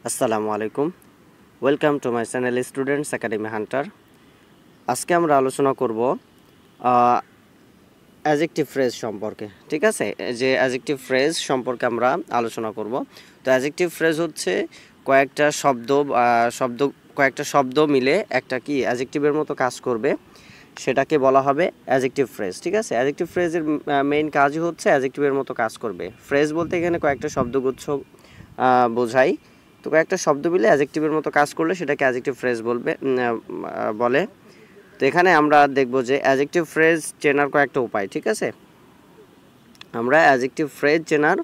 Assalamu alaikum. Welcome to my channel Students Academy Hunter. আজকে আমরা আলোচনা করব অ্যাডজেক্টিভ ফ্রেজ সম্পর্কে। ঠিক আছে, যে অ্যাডজেক্টিভ ফ্রেজ সম্পর্কে আমরা আলোচনা করব। তো অ্যাডজেক্টিভ ফ্রেজ হচ্ছে কয়েকটা শব্দ মিলে একটা কি অ্যাডজেক্টিভের মতো কাজ করবে, সেটাকে বলা হবে অ্যাডজেক্টিভ ফ্রেজ। ঠিক আছে, অ্যাডজেক্টিভ ফ্রেজের মেইন কাজই হচ্ছে অ্যাডজেক্টিভের মতো কাজ করবে। ফ্রেজ বলতে এখানে কয়েকটা শব্দগুচ্ছ বোঝায়। তো কয়েকটা শব্দ মিলে অ্যাডজেক্টিভের মতো কাজ করলে সেটাকে অ্যাডজেক্টিভ ফ্রেজ বলে। তো এখানে আমরা দেখব যে অ্যাডজেক্টিভ ফ্রেজ চেনার কয়েকটা উপায়। ঠিক আছে, আমরা অ্যাডজেক্টিভ ফ্রেজ চেনার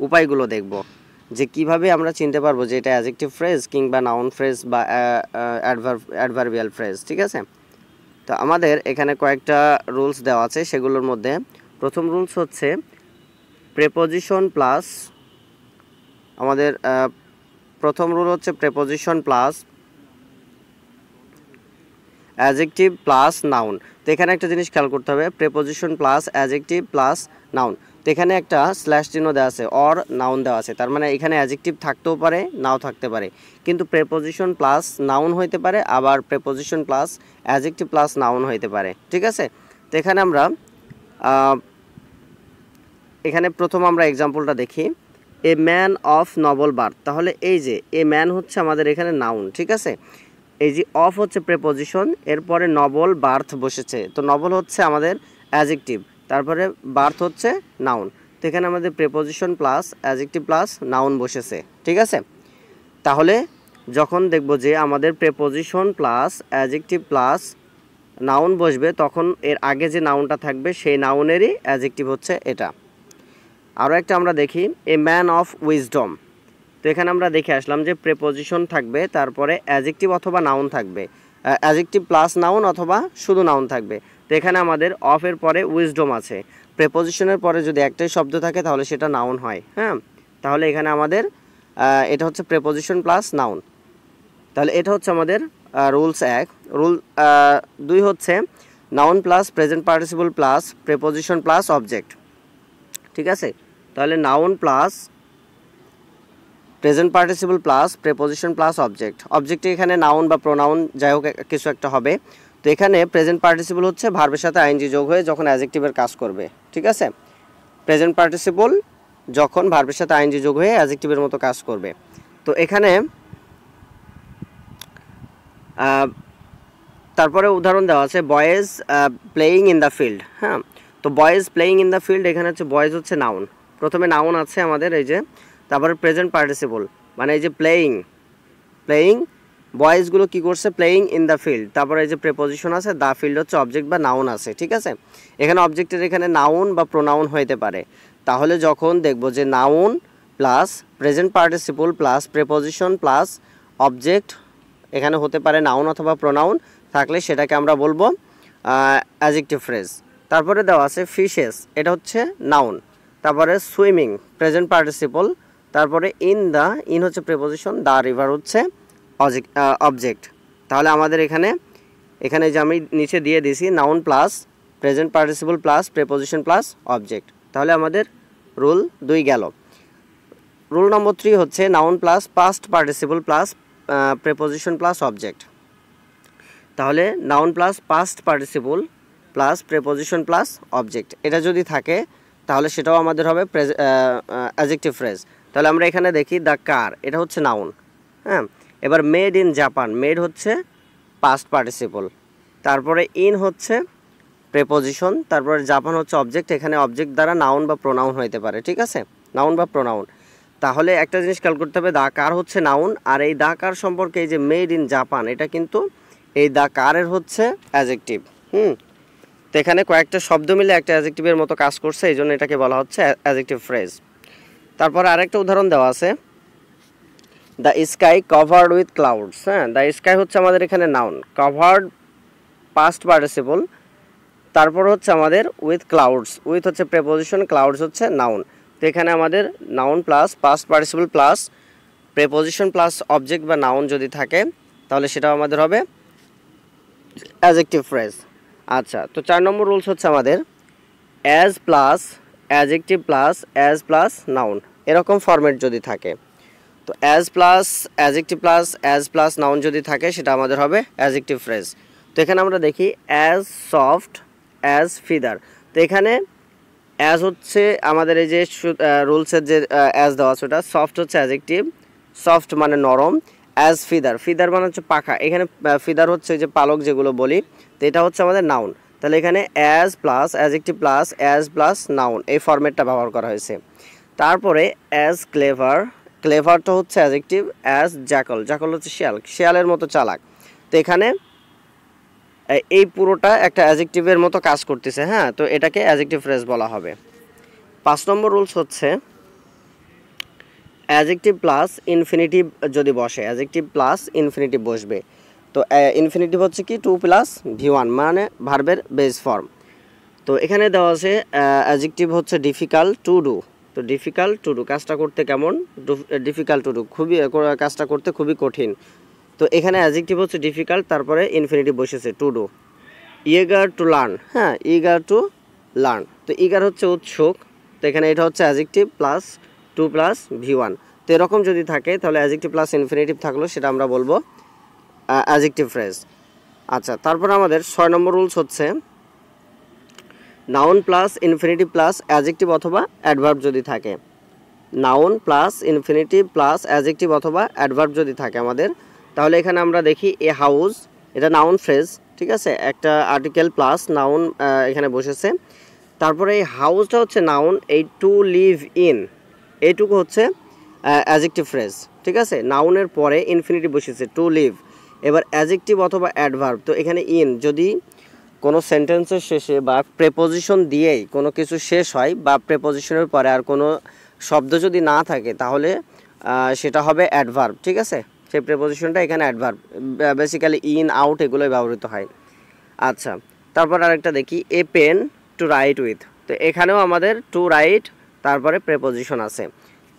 উপায়গুলো দেখব, যে কিভাবে আমরা চিনতে পারবো যে এটা অ্যাডজেক্টিভ ফ্রেজ কিংবা নাউন ফ্রেজ বা অ্যাডভার্বিয়াল ফ্রেজ। ঠিক আছে, তো আমাদের এখানে কয়েকটা রুলস দেওয়া আছে, সেগুলোর মধ্যে প্রথম রুলস হচ্ছে প্রেপোজিশন প্লাস আমাদের প্রথম রুল হচ্ছে preposition plus adjective plus noun. তো এখানে একটা জিনিস খেয়াল করতে হবে, preposition plus adjective plus noun. তো এখানে একটা স্ল্যাশ চিহ্ন দেওয়া আছে, অর নাউন দেওয়া আছে, তার মানে এখানে অ্যাডজেক্টিভ থাকতেও পারে, নাও থাকতে পারে, কিন্তু প্রেপোজিশন প্লাস নাউন হইতে পারে, আবার preposition plus adjective plus noun হইতে পারে। ঠিক আছে, তো এখানে আমরা প্রথম আমরা এক্সাম্পলটা দেখি, a man of noble birth. তাহলে এই যে এ ম্যান হচ্ছে আমাদের এখানে নাউন। ঠিক আছে, এই যে অফ হচ্ছে প্রেপোজিশন, এরপরে নবল বার্থ বসেছে, তো নবল হচ্ছে আমাদের অ্যাডজেক্টিভ, তারপরে বার্থ হচ্ছে নাউন। তো এখানে আমাদের preposition plus adjective plus noun বসেছে। ঠিক আছে, তাহলে যখন দেখব যে আমাদের preposition plus adjective plus noun বসবে, তখন এর আগে যে নাউনটা থাকবে সেই নাউনেরই অ্যাডজেক্টিভ হচ্ছে এটা। আরও একটা আমরা দেখি, এ ম্যান অফ উইজডম। তো এখানে আমরা দেখে আসলাম যে প্রেপোজিশন থাকবে, তারপরে অ্যাডজেক্টিভ অথবা নাউন থাকবে, অ্যাডজেক্টিভ প্লাস নাউন অথবা শুধু নাউন থাকবে। তো এখানে আমাদের অফের পরে উইজডম আছে, প্রেপোজিশনের পরে যদি একটাই শব্দ থাকে তাহলে সেটা নাউন হয়। হ্যাঁ, তাহলে এখানে আমাদের এটা হচ্ছে প্রেপোজিশন প্লাস নাউন। তাহলে এটা হচ্ছে আমাদের রুলস 1। রুল 2 হচ্ছে noun plus present participle plus preposition plus object. ঠিক আছে, তাহলে noun plus present participle plus preposition plus object. অবজেক্টে এখানে নাউন বা প্রোনাউন যাই হোক কিছু একটা হবে। তো এখানে প্রেজেন্ট পার্টিসিপল হচ্ছে ভার্বের সাথে আইএনজি যোগ হয়ে যখন অ্যাডজেক্টিভের কাজ করবে। ঠিক আছে, প্রেজেন্ট পার্টিসিপল যখন ভার্বের সাথে আইএনজি যোগ হয়ে অ্যাডজেক্টিভের মতো কাজ করবে। তো এখানে তারপরে উদাহরণ দেওয়া আছে, boys playing in the field. হ্যাঁ, তো boys playing in the field, এখানে হচ্ছে বয়েজ হচ্ছে নাউন, প্রথমে নাউন আছে আমাদের এই যে, তারপরে প্রেজেন্ট পার্টিসিপল মানে এই যে প্লেয়িং বয়েজগুলো কী করছে, প্লেয়িং ইন দ্য ফিল্ড, তারপরে এই যে প্রেপোজিশন আছে, দ্য ফিল্ড হচ্ছে অবজেক্ট বা নাউন আছে। ঠিক আছে, এখানে অবজেক্টের এখানে নাউন বা প্রোনাউন হইতে পারে। তাহলে যখন দেখব যে noun plus present participle plus preposition plus object এখানে হতে পারে নাউন অথবা প্রোনাউন থাকলে সেটাকে আমরা বলবো অ্যাডজেক্টিভ ফ্রেজ। তারপরে দেওয়া আছে ফিশেস, এটা হচ্ছে নাউন, তারপরে সুইমিং প্রেজেন্ট পার্টিসিপল, তারপরে ইন হচ্ছে প্রেপোজিশন, দ্য রিভার হচ্ছে অবজেক্ট। তাহলে আমাদের এখানে যে আমি নিচে দিয়ে দিছি noun plus present participle plus preposition plus object, তাহলে আমাদের রুল 2 গেল। রুল নম্বর 3 হচ্ছে noun plus past participle plus preposition plus object. তাহলে noun plus past participle plus preposition plus object, এটা যদি থাকে তাহলে সেটাও আমাদের হবে অ্যাডজেক্টিভ ফ্রেজ। তাহলে আমরা এখানে দেখি দ্য কার, এটা হচ্ছে নাউন। হ্যাঁ, এবার মেড ইন জাপান, মেড হচ্ছে পাস্ট পার্টিসিপল, তারপরে ইন হচ্ছে প্রেপোজিশন, তারপরে জাপান হচ্ছে অবজেক্ট, এখানে অবজেক্ট দ্বারা নাউন বা প্রোনাউন হইতে পারে। ঠিক আছে, নাউন বা প্রোনাউন। তাহলে একটা জিনিস খেয়াল করতে হবে, দ্য কার হচ্ছে নাউন, আর এই দ্য কার সম্পর্কে এই যে মেড ইন জাপান, এটা কিন্তু এই দ্য কারের হচ্ছে অ্যাডজেক্টিভ। তো এখানে কয়েকটা শব্দ মিলে একটা অ্যাডজেক্টিভের মতো কাজ করছে, এই জন্য এটাকে বলা হচ্ছে অ্যাডজেক্টিভ ফ্রেজ। তারপরে আরেকটা উদাহরণ দেওয়া আছে, the sky covered with clouds. হ্যাঁ, দ্য স্কাই হচ্ছে আমাদের এখানে নাউন, কভার্ড পাস্ট পার্টিসিপল, তারপর হচ্ছে আমাদের উইথ ক্লাউডস, উইথ হচ্ছে প্রেপোজিশন, ক্লাউডস হচ্ছে নাউন। তো এখানে আমাদের noun plus past participle plus preposition plus object বা নাউন যদি থাকে তাহলে সেটাও আমাদের হবে অ্যাডজেক্টিভ ফ্রেজ। আচ্ছা, তো 4 নম্বর রুলস হচ্ছে আমাদের as plus adjective plus as plus noun, এরকম ফরম্যাট যদি থাকে। তো তো as plus adjective plus as plus noun যদি থাকে সেটা আমাদের হবে অ্যাডজেক্টিভ ফ্রেজ। তো এখানে আমরা দেখি অ্যাজ সফট অ্যাজ ফিদার। তো এখানে অ্যাজ হচ্ছে আমাদের এই যে রুলসের যে অ্যাজ দেওয়া আছে ওটা, সফট হচ্ছে অ্যাডজেক্টিভ, সফট মানে নরম। অ্যাজ ফিদার, ফিদার মানে হচ্ছে পাখা, এখানে ফিদার হচ্ছে যে পালক যেগুলো বলি, তো এটা হচ্ছে আমাদের নাউন। তাহলে এখানে as plus adjective plus as plus noun এই ফরম্যাটটা ব্যবহার করা হয়েছে। তারপরে অ্যাজ ক্লেভার, ক্লেভারটা হচ্ছে অ্যাডজেক্টিভ। অ্যাজ জ্যাকল, জ্যাকল হচ্ছে শিয়াল, শিয়ালের মতো চালাক। তো এখানে এই পুরোটা একটা অ্যাডজেক্টিভের মতো কাজ করতেছে, হ্যাঁ, তো এটাকে অ্যাডজেক্টিভ ফ্রেজ বলা হবে। 5 নম্বর রুলস হচ্ছে অ্যাডজেক্টিভ প্লাস ইনফিনিটিভ যদি বসে, অ্যাডজেক্টিভ প্লাস ইনফিনিটিভ বসবে। তো ইনফিনিটিভ হচ্ছে কি টু প্লাস V1 মানে ভার্বের বেস ফর্ম। তো এখানে দেওয়া আছে অ্যাডজেক্টিভ হচ্ছে ডিফিকাল্ট টু ডু। তো ডিফিকাল্ট টু ডু কাজটা করতে কেমন, ডিফিকাল্ট টু ডু খুবই, কাজটা করতে খুবই কঠিন। তো এখানে অ্যাডজেক্টিভ হচ্ছে ডিফিকাল্ট, তারপরে ইনফিনিটিভ বসেছে to do. Eager to learn, হ্যাঁ, ইগার টু লার্ন। তো ইগার হচ্ছে উৎসুক, তো এখানে এটা হচ্ছে adjective plus two plus V1। তো এরকম যদি থাকে তাহলে অ্যাডজেক্টিভ প্লাস ইনফিনিটিভ থাকলো সেটা আমরা বলবো অ্যাডজেক্টিভ ফ্রেজ। আচ্ছা, তারপর আমাদের 6 নম্বর রুলস হচ্ছে noun plus infinitive plus adjective অথবা অ্যাডভার্ব যদি থাকে, noun plus infinitive plus adjective অথবা অ্যাডভার্ব যদি থাকে আমাদের, তাহলে এখানে আমরা দেখি এ হাউস, এটা নাউন ফ্রেজ, ঠিক আছে, একটা আর্টিকেল প্লাস নাউন এখানে বসেছে। তারপরে এই হাউসটা হচ্ছে নাউন, এই টু লিভ ইন এইটুকু হচ্ছে অ্যাডজেক্টিভ ফ্রেজ, ঠিক আছে, নাউনের পরে ইনফিনিটিভ বসেছে টু লিভ। এবার অ্যাডজেক্টিভ অথবা অ্যাডভার্ব, তো এখানে ইন যদি কোনো সেন্টেন্সের শেষে বা প্রেপোজিশন দিয়েই কোনো কিছু শেষ হয় বা প্রেপোজিশনের পরে আর কোনো শব্দ যদি না থাকে তাহলে সেটা হবে অ্যাডভার্ব, ঠিক আছে, সেই প্রেপোজিশনটা এখানে অ্যাডভার্ব, বেসিক্যালি ইন আউট এগুলোই ব্যবহৃত হয়। আচ্ছা, তারপর আরেকটা দেখি a pen to write with. তো এখানেও আমাদের টু রাইট তারপরে প্রেপোজিশন আছে,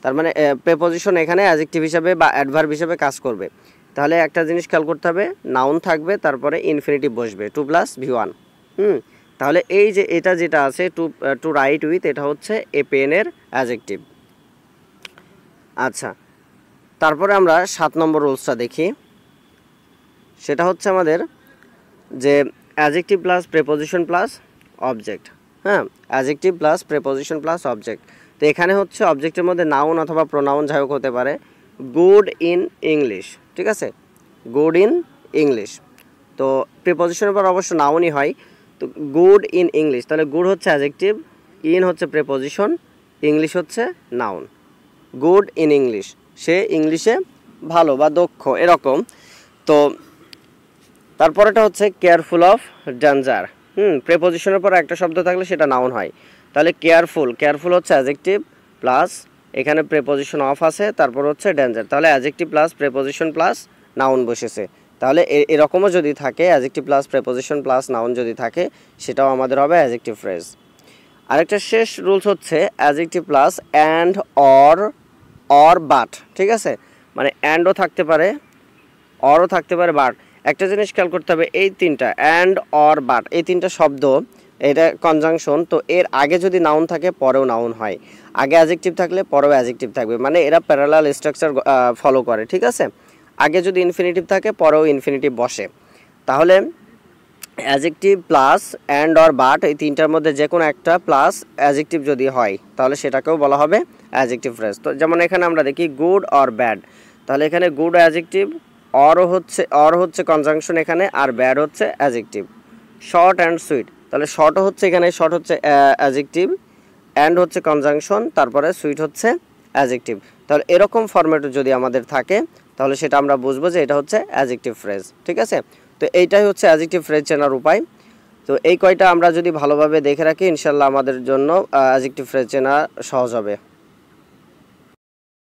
তার মানে প্রেপোজিশন এখানে অ্যাডজেক্টিভ হিসাবে বা অ্যাডভার্ব হিসাবে কাজ করবে। তাহলে একটা জিনিস খেয়াল করতে হবে, নাউন থাকবে তারপরে ইনফিনিটিভ বসবে টু প্লাস V1। তাহলে এই যে এটা যেটা আছে টু রাইট উইথ, এটা হচ্ছে এ পেনের অ্যাডজেক্টিভ। আচ্ছা, তারপরে আমরা 7 নম্বর রুলসটা দেখি, সেটা হচ্ছে আমাদের যে adjective plus preposition plus object, হ্যাঁ, adjective plus preposition plus object. তো এখানে হচ্ছে অবজেক্টের মধ্যে নাউন অথবা প্রোনাউন যাই হোক হতে পারে। গুড ইন ইংলিশ, ঠিক আছে, গুড ইন ইংলিশ। তো প্রিপোজিশনের পর অবশ্য নাউনই হয়। তো গুড ইন ইংলিশ, তাহলে গুড হচ্ছে অ্যাডজেক্টিভ, ইন হচ্ছে প্রিপোজিশন, ইংলিশ হচ্ছে নাউন। গুড ইন ইংলিশ, সে ইংলিশে ভালো বা দক্ষ, এরকম। তো তারপরেটা হচ্ছে কেয়ারফুল অফ ডেঞ্জার। প্রিপোজিশনের পর একটা শব্দ থাকলে সেটা নাউন হয়। তাহলে কেয়ারফুল, কেয়ারফুল হচ্ছে অ্যাডজেক্টিভ প্লাস এখানে প্রিপোজিশন অফ আছে, তারপর হচ্ছে ডেঞ্জার, তাহলে adjective plus preposition plus noun বসেছে। তাহলে এরকমও যদি থাকে, adjective plus preposition plus noun যদি থাকে, সেটাও আমাদের হবে অ্যাডজেক্টিভ ফ্রেজ। আরেকটা শেষ রুলস হচ্ছে adjective plus and or but, ঠিক আছে, মানে অ্যান্ডও থাকতে পারে, অরও থাকতে পারে, বাট। একটা জিনিস খেয়াল করতে হবে, এই তিনটা অ্যান্ড অর বাট এই তিনটা শব্দ, এটা কনজাংশন, তো এর আগে যদি নাউন থাকে পরেও নাউন হয়, আগে অ্যাডজেক্টিভ থাকলে পরেও অ্যাডজেক্টিভ থাকবে, মানে এরা প্যারালাল স্ট্রাকচার ফলো করে, ঠিক আছে। আগে যদি ইনফিনিটিভ থাকে পরেও ইনফিনিটিভ বসে। তাহলে adjective plus and or but এই তিনটার মধ্যে যে কোনো একটা প্লাস অ্যাডজেক্টিভ যদি হয় তাহলে সেটাকেও বলা হবে অ্যাডজেক্টিভ ফ্রেজ। তো যেমন এখানে আমরা দেখি গুড অর ব্যাড, তাহলে এখানে গুড অ্যাডজেক্টিভ, অর হচ্ছে কনজাংশন এখানে, আর ব্যাড হচ্ছে অ্যাডজেক্টিভ। শর্ট অ্যান্ড সুইট, তাহলে শর্টও হচ্ছে এখানে, শর্ট হচ্ছে অ্যাডজেক্টিভ, অ্যান্ড হচ্ছে কনজাংশন, তারপরে সুইট হচ্ছে অ্যাডজেক্টিভ। তাহলে এরকম ফরম্যাটে যদি আমাদের থাকে তাহলে সেটা আমরা বুঝবো যে এটা হচ্ছে অ্যাডজেক্টিভ ফ্রেজ, ঠিক আছে। তো এইটাই হচ্ছে অ্যাডজেক্টিভ ফ্রেজ চেনার উপায়। তো এই কয়টা আমরা যদি ভালোভাবে দেখে রাখি ইনশাল্লাহ আমাদের জন্য অ্যাডজেক্টিভ ফ্রেজ চেনা সহজ হবে।